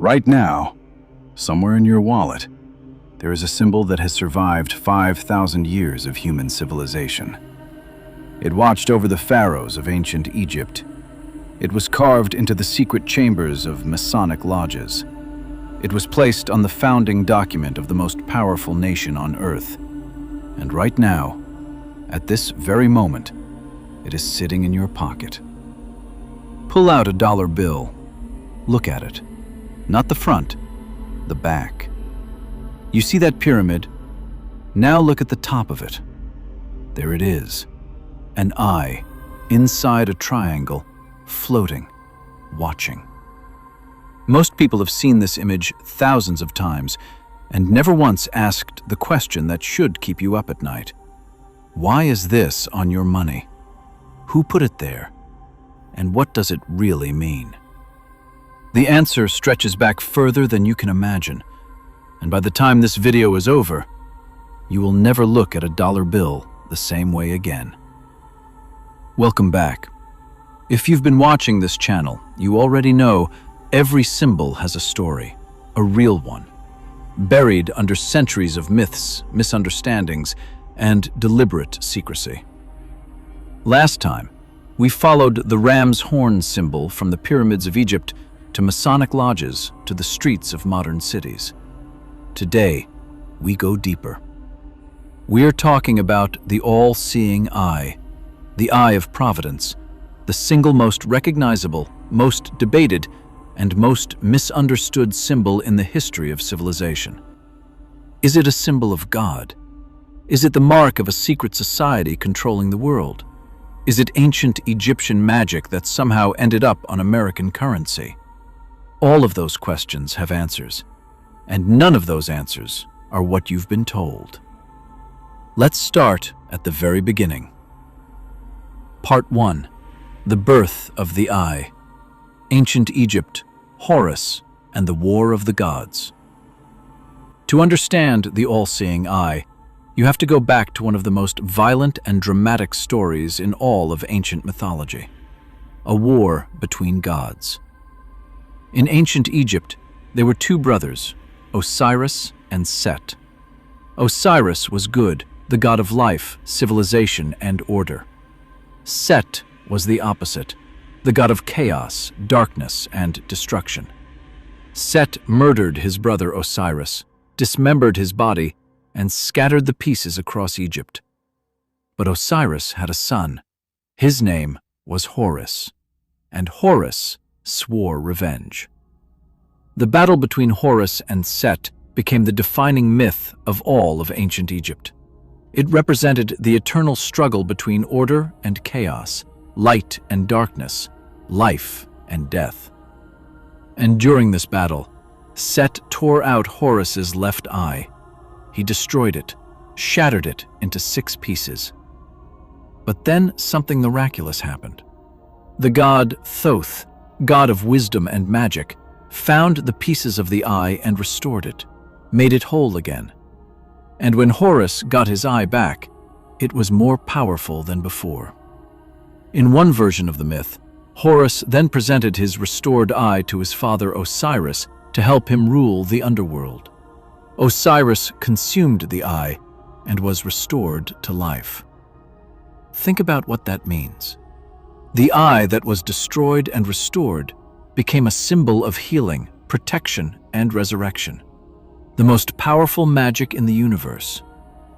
Right now, somewhere in your wallet, there is a symbol that has survived 5,000 years of human civilization. It watched over the pharaohs of ancient Egypt. It was carved into the secret chambers of Masonic lodges. It was placed on the founding document of the most powerful nation on earth. And right now, at this very moment, it is sitting in your pocket. Pull out a dollar bill. Look at it. Not the front, the back. You see that pyramid? Now look at the top of it. There it is. An eye inside a triangle, floating, watching. Most people have seen this image thousands of times and never once asked the question that should keep you up at night. Why is this on your money? Who put it there? And what does it really mean? The answer stretches back further than you can imagine. And by the time this video is over, you will never look at a dollar bill the same way again. Welcome back. If you've been watching this channel, you already know every symbol has a story, a real one, buried under centuries of myths, misunderstandings, and deliberate secrecy. Last time, we followed the ram's horn symbol from the pyramids of Egypt to Masonic lodges to the streets of modern cities. Today, we go deeper. We're talking about the all-seeing eye, the Eye of Providence, the single most recognizable, most debated, and most misunderstood symbol in the history of civilization. Is it a symbol of God? Is it the mark of a secret society controlling the world? Is it ancient Egyptian magic that somehow ended up on American currency? All of those questions have answers, and none of those answers are what you've been told. Let's start at the very beginning. Part 1. The birth of the eye. Ancient Egypt, Horus, and the War of the Gods. To understand the all-seeing eye, you have to go back to one of the most violent and dramatic stories in all of ancient mythology: a war between gods. In ancient Egypt, there were two brothers, Osiris and Set. Osiris was good, the god of life, civilization, and order. Set was the opposite, the god of chaos, darkness, and destruction. Set murdered his brother Osiris, dismembered his body, and scattered the pieces across Egypt. But Osiris had a son. His name was Horus, and Horus swore revenge. The battle between Horus and Set became the defining myth of all of ancient Egypt. It represented the eternal struggle between order and chaos, light and darkness, life and death. And during this battle, Set tore out Horus's left eye. He destroyed it, shattered it into 6 pieces. But then something miraculous happened. The god Thoth, god of wisdom and magic, found the pieces of the eye and restored it, made it whole again. And when Horus got his eye back, it was more powerful than before. In one version of the myth, Horus then presented his restored eye to his father Osiris to help him rule the underworld. Osiris consumed the eye and was restored to life. Think about what that means. The eye that was destroyed and restored became a symbol of healing, protection, and resurrection. The most powerful magic in the universe.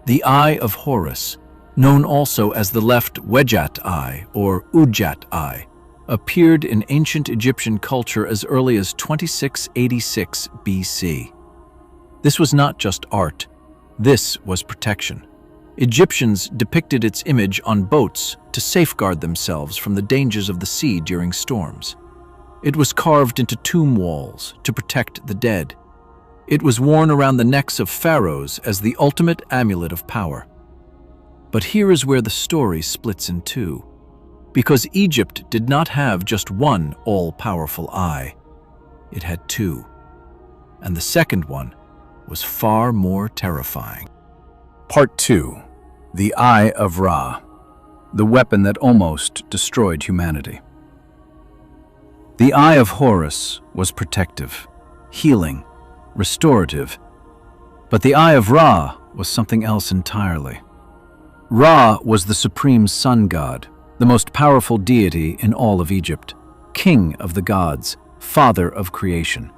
The Eye of Horus, known also as the left Wedjat eye or Udjat eye, appeared in ancient Egyptian culture as early as 2686 BC. This was not just art, this was protection. Egyptians depicted its image on boats to safeguard themselves from the dangers of the sea during storms. It was carved into tomb walls to protect the dead. It was worn around the necks of pharaohs as the ultimate amulet of power. But here is where the story splits in two. Because Egypt did not have just one all-powerful eye. It had 2. And the second one was far more terrifying. Part 2. The Eye of Ra, the weapon that almost destroyed humanity. The Eye of Horus was protective. healing, restorative. But the Eye of Ra was something else entirely. Ra was the supreme sun god, the most powerful deity in all of Egypt, king of the gods, father of creation.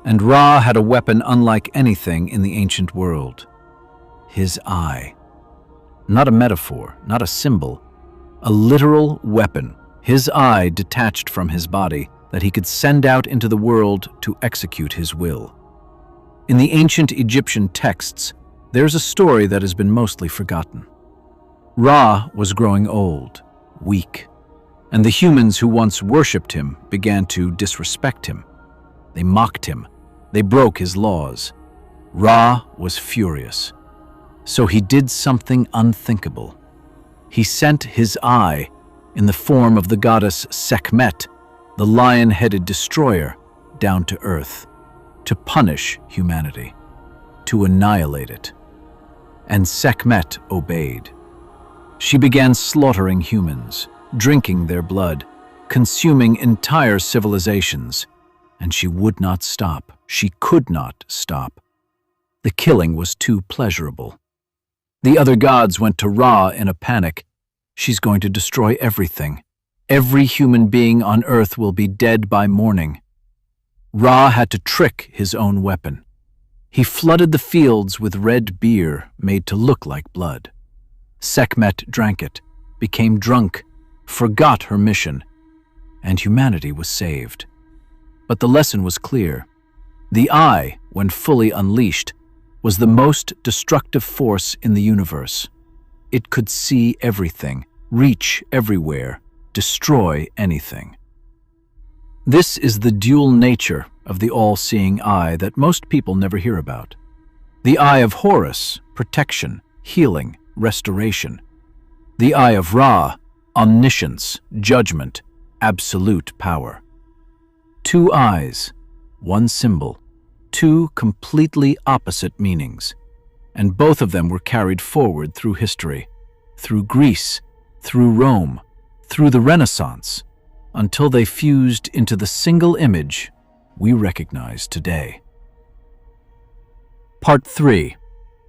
And Ra had a weapon unlike anything in the ancient world. His eye. Not a metaphor, not a symbol, a literal weapon. His eye detached from his body that he could send out into the world to execute his will. In the ancient Egyptian texts, there's a story that has been mostly forgotten. Ra was growing old, weak, and the humans who once worshipped him began to disrespect him. They mocked him. They broke his laws. Ra was furious. So he did something unthinkable. He sent his eye in the form of the goddess Sekhmet, the lion-headed destroyer, down to earth, to punish humanity, to annihilate it. And Sekhmet obeyed. She began slaughtering humans, drinking their blood, consuming entire civilizations, and she would not stop. She could not stop. The killing was too pleasurable. The other gods went to Ra in a panic. She's going to destroy everything. Every human being on earth will be dead by morning. Ra had to trick his own weapon. He flooded the fields with red beer made to look like blood. Sekhmet drank it, became drunk, forgot her mission, and humanity was saved. But the lesson was clear. The eye, when fully unleashed, was the most destructive force in the universe. It could see everything, reach everywhere, destroy anything. This is the dual nature of the all-seeing eye that most people never hear about. The Eye of Horus, protection, healing, restoration. The Eye of Ra, omniscience, judgment, absolute power. Two eyes, one symbol, two completely opposite meanings, and both of them were carried forward through history, through Greece, through Rome, through the Renaissance, until they fused into the single image we recognize today. Part 3.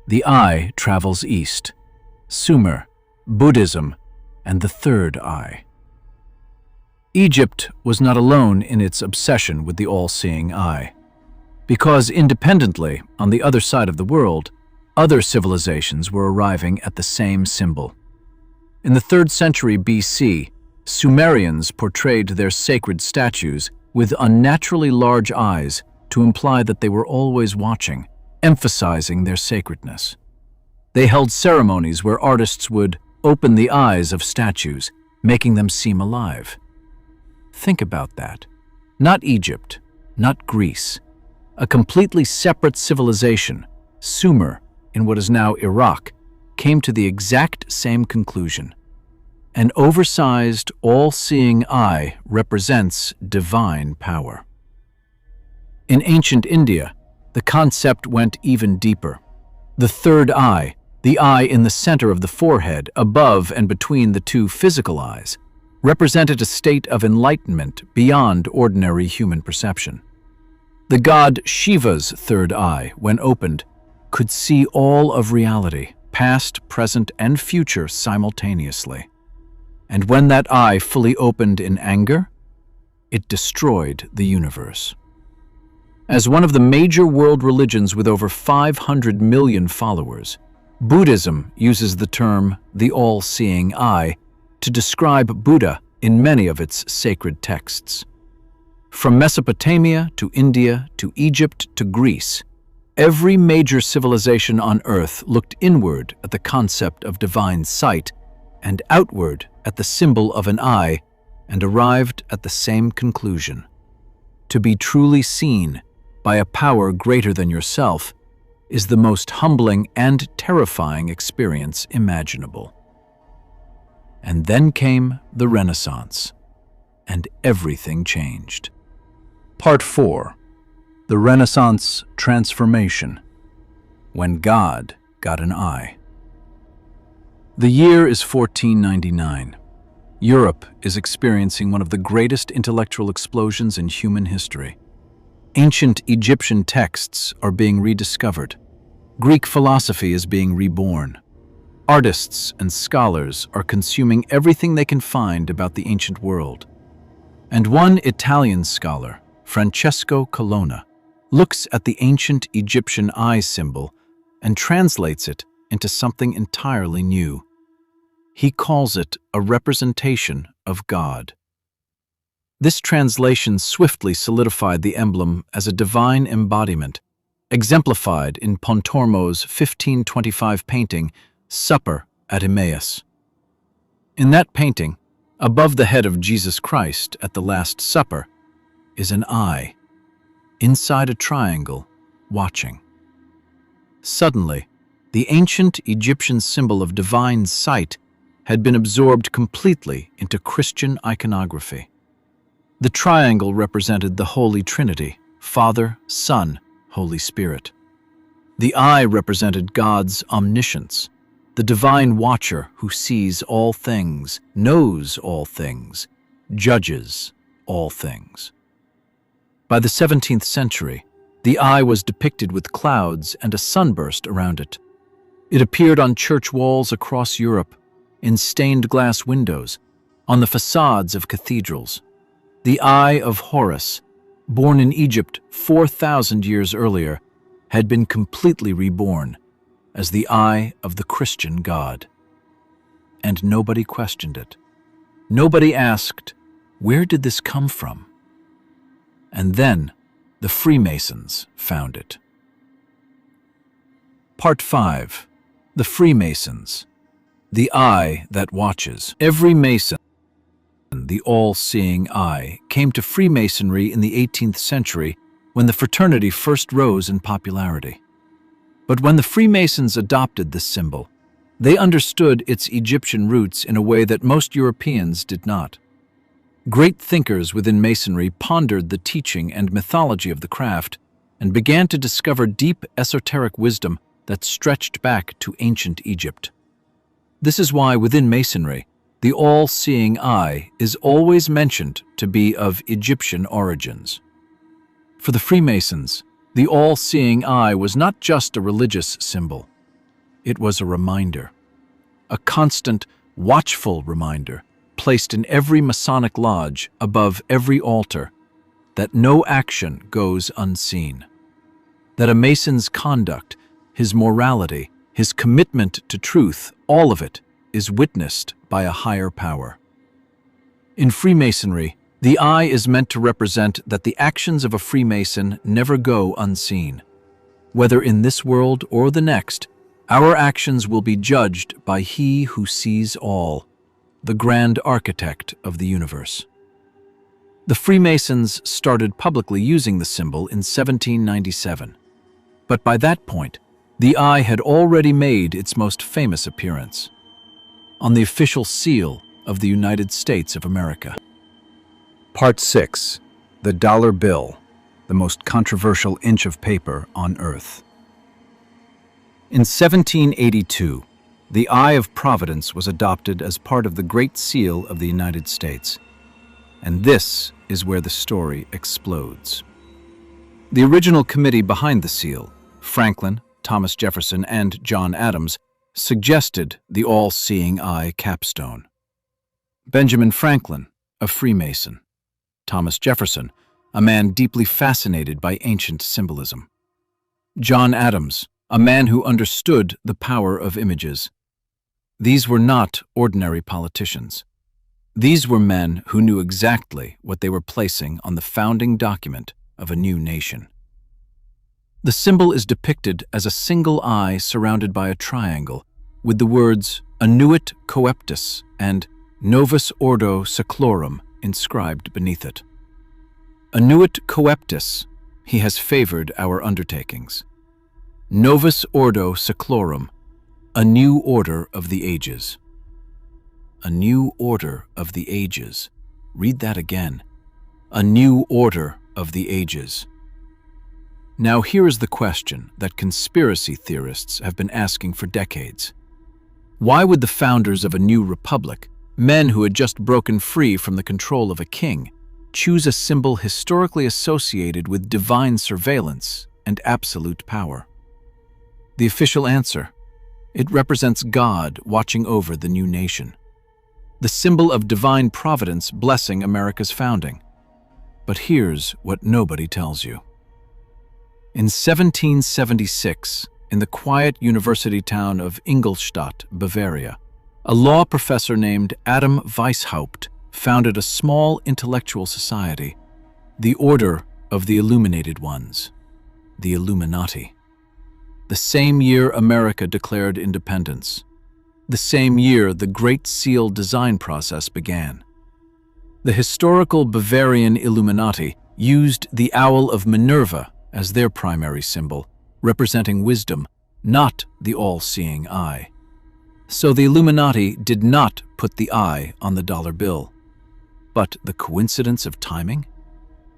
The Eye Travels East. Sumer, Buddhism, and the Third Eye. Egypt was not alone in its obsession with the all-seeing eye, because independently, on the other side of the world, other civilizations were arriving at the same symbol. In the 3rd century BC, Sumerians portrayed their sacred statues with unnaturally large eyes to imply that they were always watching, emphasizing their sacredness. They held ceremonies where artists would open the eyes of statues, making them seem alive. Think about that. Not Egypt, not Greece. A completely separate civilization, Sumer, in what is now Iraq, came to the exact same conclusion. An oversized, all-seeing eye represents divine power. In ancient India, the concept went even deeper. The third eye, the eye in the center of the forehead, above and between the two physical eyes, represented a state of enlightenment beyond ordinary human perception. The god Shiva's third eye, when opened, could see all of reality, past, present, and future simultaneously. And when that eye fully opened in anger, it destroyed the universe. As one of the major world religions with over 500 million followers, Buddhism uses the term the all-seeing eye to describe Buddha in many of its sacred texts. From Mesopotamia to India to Egypt to Greece, every major civilization on Earth looked inward at the concept of divine sight and outward at the symbol of an eye and arrived at the same conclusion. To be truly seen by a power greater than yourself is the most humbling and terrifying experience imaginable. And then came the Renaissance, and everything changed. Part 4. The Renaissance Transformation. When God got an eye. The year is 1499. Europe is experiencing one of the greatest intellectual explosions in human history. Ancient Egyptian texts are being rediscovered. Greek philosophy is being reborn. Artists and scholars are consuming everything they can find about the ancient world. And one Italian scholar, Francesco Colonna, looks at the ancient Egyptian eye symbol and translates it into something entirely new. He calls it a representation of God. This translation swiftly solidified the emblem as a divine embodiment, exemplified in Pontormo's 1525 painting, Supper at Emmaus. In that painting, above the head of Jesus Christ at the Last Supper, is an eye, inside a triangle, watching. Suddenly, the ancient Egyptian symbol of divine sight had been absorbed completely into Christian iconography. The triangle represented the Holy Trinity, Father, Son, Holy Spirit. The eye represented God's omniscience, the divine watcher who sees all things, knows all things, judges all things. By the 17th century, the eye was depicted with clouds and a sunburst around it. It appeared on church walls across Europe, in stained glass windows, on the facades of cathedrals. The Eye of Horus, born in Egypt 4,000 years earlier, had been completely reborn as the eye of the Christian God. And nobody questioned it. Nobody asked, where did this come from? And then the Freemasons found it. Part 5. The Freemasons. The Eye that Watches. Every Mason, the all-seeing eye, came to Freemasonry in the 18th century when the fraternity first rose in popularity. But when the Freemasons adopted this symbol, they understood its Egyptian roots in a way that most Europeans did not. Great thinkers within Masonry pondered the teaching and mythology of the craft and began to discover deep esoteric wisdom that stretched back to ancient Egypt. This is why within Masonry, the all-seeing eye is always mentioned to be of Egyptian origins. For the Freemasons, the all-seeing eye was not just a religious symbol. It was a reminder, a constant, watchful reminder, placed in every Masonic lodge above every altar, that no action goes unseen, that a Mason's conduct, his morality, his commitment to truth, all of it is witnessed by a higher power. In Freemasonry, the eye is meant to represent that the actions of a Freemason never go unseen. Whether in this world or the next, our actions will be judged by He who sees all, the grand architect of the universe. The Freemasons started publicly using the symbol in 1797. But by that point, the eye had already made its most famous appearance on the official seal of the United States of America. Part 6. The Dollar Bill, the most controversial inch of paper on Earth. In 1782, the Eye of Providence was adopted as part of the Great Seal of the United States. And this is where the story explodes. The original committee behind the seal, Franklin, Thomas Jefferson, and John Adams, suggested the all-seeing eye capstone. Benjamin Franklin, a Freemason. Thomas Jefferson, a man deeply fascinated by ancient symbolism. John Adams, a man who understood the power of images. These were not ordinary politicians. These were men who knew exactly what they were placing on the founding document of a new nation. The symbol is depicted as a single eye surrounded by a triangle, with the words Annuit Coeptus and Novus Ordo Seclorum inscribed beneath it. Annuit Coeptus, he has favored our undertakings. Novus Ordo Seclorum, a new order of the ages. A new order of the ages. Read that again. A new order of the ages. Now here is the question that conspiracy theorists have been asking for decades. Why would the founders of a new republic, men who had just broken free from the control of a king, choose a symbol historically associated with divine surveillance and absolute power? The official answer: it represents God watching over the new nation, the symbol of divine providence blessing America's founding. But here's what nobody tells you. In 1776, in the quiet university town of Ingolstadt, Bavaria, a law professor named Adam Weishaupt founded a small intellectual society, the Order of the Illuminated Ones, the Illuminati. The same year America declared independence. The same year the Great Seal design process began. The historical Bavarian Illuminati used the Owl of Minerva as their primary symbol, representing wisdom, not the all-seeing eye. So the Illuminati did not put the eye on the dollar bill. But the coincidence of timing?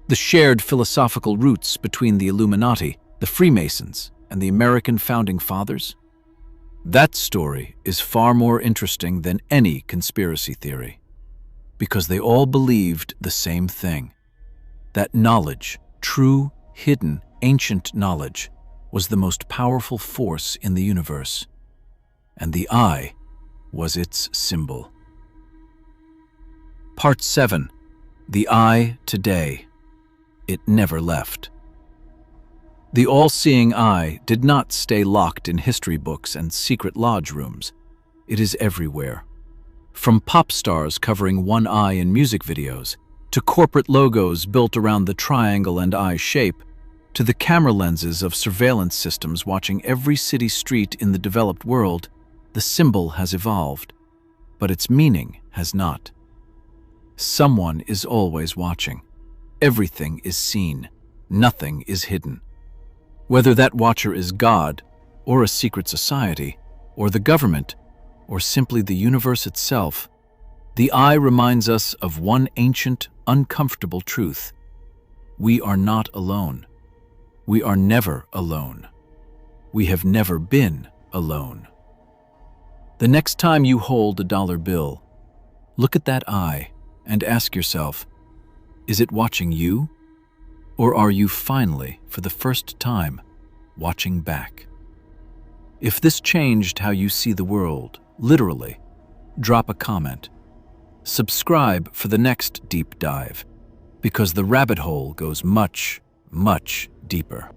The shared philosophical roots between the Illuminati, the Freemasons, and the American Founding Fathers? That story is far more interesting than any conspiracy theory, because they all believed the same thing: that knowledge, true, hidden, ancient knowledge, was the most powerful force in the universe, and the eye was its symbol. Part 7. The Eye Today. It never left. The all-seeing eye did not stay locked in history books and secret lodge rooms. It is everywhere. From pop stars covering one eye in music videos, to corporate logos built around the triangle and eye shape, to the camera lenses of surveillance systems watching every city street in the developed world, the symbol has evolved, but its meaning has not. Someone is always watching. Everything is seen. Nothing is hidden. Whether that watcher is God, or a secret society, or the government, or simply the universe itself, the eye reminds us of one ancient, uncomfortable truth. We are not alone. We are never alone. We have never been alone. The next time you hold a dollar bill, look at that eye and ask yourself, is it watching you? Or are you finally, for the first time, watching back? If this changed how you see the world, literally, drop a comment. Subscribe for the next deep dive, because the rabbit hole goes much, much deeper.